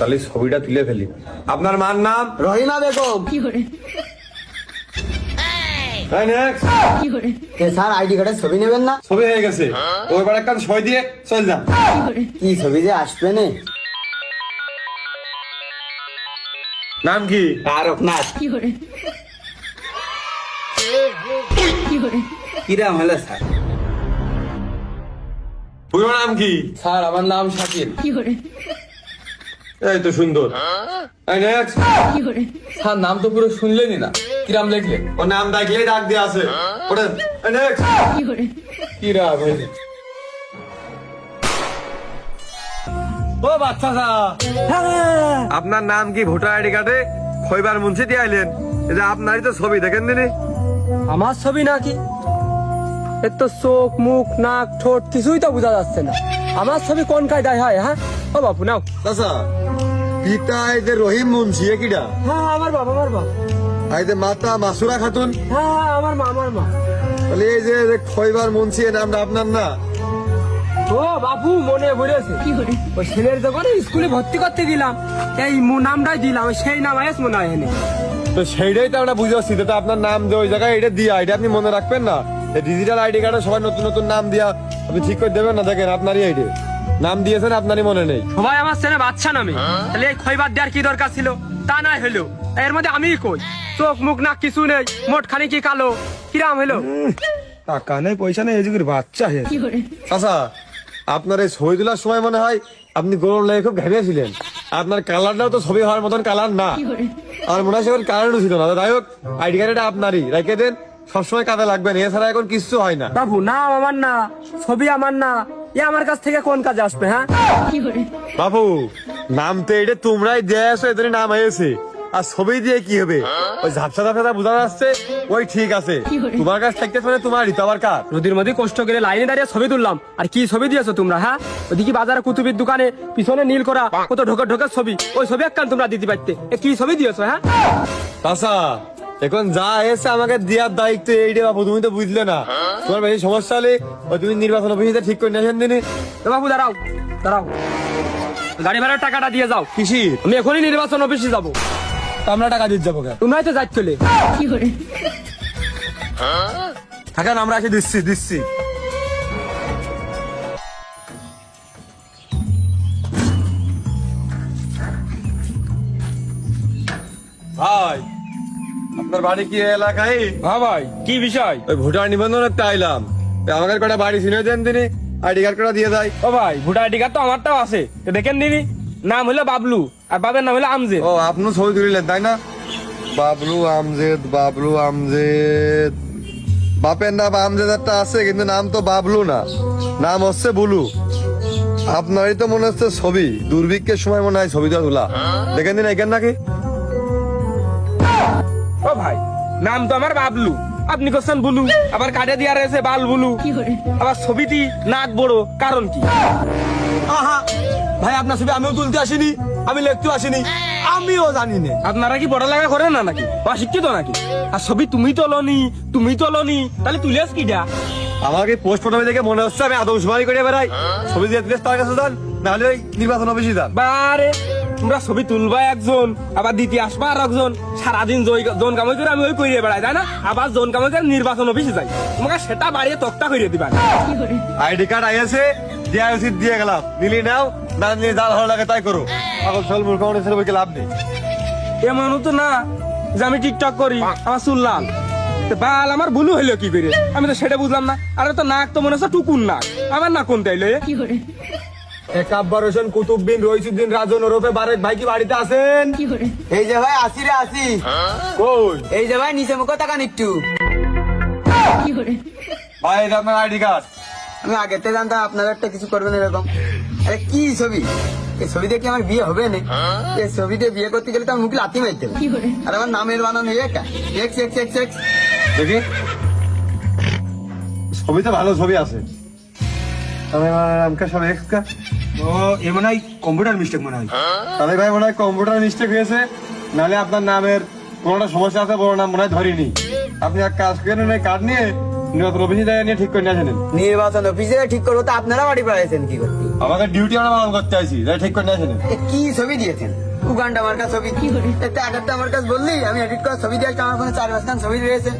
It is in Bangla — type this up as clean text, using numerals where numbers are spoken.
তাহলে ছবিটা তুলে ফেলি। আপনার মার নাম? রহিমা বেগম। স্যার আইডি কার্ডের ছবি নেবেন না? ছবি হয়ে গেছে, ওইবার একটা সই দিয়ে চল যান। কি ছবি যে আসবে না? নাম কি? তারকনাথ। কিরাম হলো স্যার? পুরো নাম কি? স্যার আমার নাম শাকিল। এই তো সুন্দর। স্যার নাম তো পুরো শুনলেনি না, কিরাম লিখলেন? ও নাম ডাকলেই ডাক দিয়ে আছে। ওঠেন। কিরাম হয়েছে? ও বাচ্চা আপনার নাম কি? ভোটার আইডি কার্ডে খৈবার মুন্সি দিয়ে আইলেন। এই যে আপনারই তো ছবি, দেখেন দিনি। আমার ছবি নাকি? এর তো চোখ মুখ নাক ঠোঁট কিছুই তো বোঝা যাচ্ছে না। আমার ছবি কোন কায়দায় হয়? হ্যাঁ ও বাপু নাও। চাচা পিতা আইতে রহিম মুন্সি, এ কিডা? হ্যাঁ আমার বাবা, আমার বাবা। আইতে মাতা মাসুরা খাতুন। হ্যাঁ আমার মা, আমার মা। তাহলে এই যে খৈবার মুন্সি, এর নামটা আপনার না? ও বাপু মনে পড়েছে, ওই ছেলের যখন স্কুলে ভর্তি করতে গেলাম এই নামটাই দিলাম, সেই নাম আয়েস মনে হয় এনে। তো সেইটাই তো আমরা বুঝে পাচ্ছি, তো আপনার নাম দিয়ে ওই জায়গায় এটা দিয়া, এটা আপনি মনে রাখবেন না? ডিজিটাল আইডি কার্ডে সবাই নতুন নতুন নাম দিয়া আপনি ঠিক করে দেবেন না? দেখেন আপনারই আইডি নাম দিয়েছেন, আপনারই মনে নেই। সবাই আমার ছেলে বাচ্চা নামে, তাহলে এই খয়বার দেওয়ার কি দরকার ছিল? তা নাই হলো, এর মধ্যে আমি কই চোখ মুখ নাক কিছু নেই, মোট খানি কি কালো, কিরাম হলো? টাকা নেই পয়সা নেই, এই যুগের বাচ্চা হে। চাচা আপনার এই ছবি তোলার সময় মনে হয় আপনি গরম লাগে খুব ঘেমেছিলেন। আপনার কালারটাও তো ছবি হওয়ার মতন কালার না। আর মনে হয় সেখানে কালারও ছিল না। যাই হোক আইডি কার্ডটা আপনারই রেখে দেন, সবসময় কাজে লাগবেন, এছাড়া এখন কিছু হয় না। বাবু নাম আমার না, ছবি আমার না, এ আমার কাছ থেকে কোন কাজে আসবে? হ্যাঁ বাবু নাম তো এটা তোমরাই দিয়ে আসো, এদের নাম হয়েছে। আর ছবি দিয়ে কি হবে? ওই ঝাপসা ঝাপসা বোঝা যাচ্ছে, ওই ঠিক আছে। তোমার কাছে থাকতে পারে, তোমারই তো আবার কার? নদীর মধ্যে কষ্ট করে লাইনে দাঁড়িয়ে ছবি তুললাম, আর কি ছবি দিয়েছো তোমরা? হ্যাঁ ওদিকে বাজারে কুতুবির দোকানে পিছনে নীল করা কত ঢোকা ঢোকার ছবি, ওই ছবি একখান তোমরা দিতে পারতে, এ কি ছবি দিয়েছো? হ্যাঁ চাচা এখন যা এসে আমাকে দেওয়ার দায়িত্ব এইটা বাবু, তুমি তো বুঝলে না। তোমার বেশি সমস্যা হলে ওই তুমি নির্বাচন অফিসে ঠিক করে নিয়েছেন দিনে। তো বাবু দাঁড়াও দাঁড়াও, গাড়ি ভাড়ার টাকাটা দিয়ে যাও। কিসি? আমি এখনই নির্বাচন অফিসে যাবো। আমরা টাকা দিতে যাবো কেন? তোমরাই তো যাচ্ছ। থাকেন, আমরা এসে দিচ্ছি। ভাই আপনার বাড়ি কি এলাকায়? হ্যাঁ ভাই কি বিষয়? ওই ভোটার নিবন্ধন একটা আইলাম, আমাকে কটা বাড়ি চিনে দেন তিনি, আইডি কার্ড কটা দিয়ে দেয়। ও ভাই ভোটার আইডি কার্ড তো আমারটাও আছে, তো দেখেন দিনি। নাম হলো বাবলু আর বাবার নাম হলো আমজেদ। ও আপনি ছবি তুলিলেন তাই না? বাবলু আমজেদ, বাবলু আমজেদ। বাপের নাম আমজেদ একটা আছে, কিন্তু নাম তো বাবলু না, নাম হচ্ছে বুলু। আপনারই তো মনে হচ্ছে ছবি, দুর্ভিক্ষের সময় মনে হয় ছবিটা তোলা। দেখেন দিন এখান নাকি? ও ভাই নাম তো আমার বাবলু, আপনি করছেন বুলু, আবার কাটে দিয়া রয়েছে বাল বুলু, আবার ছবিটি নাক বড়, কারণ কি? আহা ভাই আপনার ছবি আমিও তুলতে আসিনি, আমি লিখতেও আসিনি, আমিও জানি না। আপনারা কি পড়ালেখা করেন না নাকি, বা শিক্ষিত নাকি? আর ছবি তুমি তোলনি, তাহলে তুলিয়াস কিটা? আমাকে পোস্ট প্রথমে দেখে মনে হচ্ছে আমি আদমশুমারি করে বেড়াই। ছবি দিয়ে তার কাছে যান, নাহলে ওই নির্বাচন অফিসে যান। বারে তোমরা ছবি তুলবা একজন, আবার দিতে আসবা আর একজন, সারাদিন জন কামাই করে আমি ওই করিয়ে বেড়াই, তাই না? আবার জন কামাই করে নির্বাচন অফিসে যাই, তোমাকে সেটা বাড়িয়ে তক্তা করিয়ে দিবা। আইডি কার্ড আইছে, দেওয়া উচিত দিয়ে গেলাম, নিলি নাও, না নিয়ে যা ভালো লাগে তাই করো। পাগল সল মূর্খ মানুষের বইকে লাভ নেই। এমন তো না যে আমি টিকটক করি আমার চুল লাল, বাল আমার ভুলু হইলো কি করে, আমি তো সেটা বুঝলাম না। আর তো নাক তো মনে হচ্ছে টুকুন নাক, আমার নাক কোনটা এলো? একাব্বার হোসেন, কুতুববিন, রইসুদ্দিন, রাজন ওরফে বারেক ভাই কি বাড়িতে আছেন? এই যে ভাই আসি রে আসি। কই? এই যে ভাই নিচে মুখ তাকান একটু। ভাই এটা আপনার আইডি কার্ড। আমি আগে থেকে জানতাম আপনারা একটা কিছু করবেন এরকম। আরে কি ছবি? এই ছবি দিয়ে কি আমার বিয়ে হবে না? এই ছবি দিয়ে বিয়ে করতে গেলে তো আমার মুখে লাথি মারতে হবে। আর আমার নামের বানানো এটা এক্স এক্স এক্স এক্স। দেখি ছবিতে ভালো ছবি আছে। আমকা সব এক্স কা। ও এ মনে হয় কম্পিউটার মিস্টেক মনে হয়। তাহলে ভাই মনে হয় কম্পিউটার মিস্টেক হয়েছে, নাহলে আপনার নামের কোনোটা সমস্যা আছে, বড় নাম মনে হয় ধরিনি। আপনি এক কাজ করেন, ওই কার্ড নিয়ে নির্বাচন অফিসে যাই নিয়ে ঠিক করে নিয়ে আসেন। নির্বাচন অফিসে ঠিক করবো তো আপনারা বাড়ি পাঠাইছেন কি করতে? আমাদের ডিউটি আমরা পালন করতে আছি, যাই ঠিক করে নিয়ে আসেন। এ কি ছবি দিয়েছেন? উগান্ডা মার্কা ছবি। এতে আগেরটা আমার কাছে বললি আমি এডিট করা ছবি দিয়ে আসলাম, আমার ফোনে 4-5 খান ছবি রয়েছে।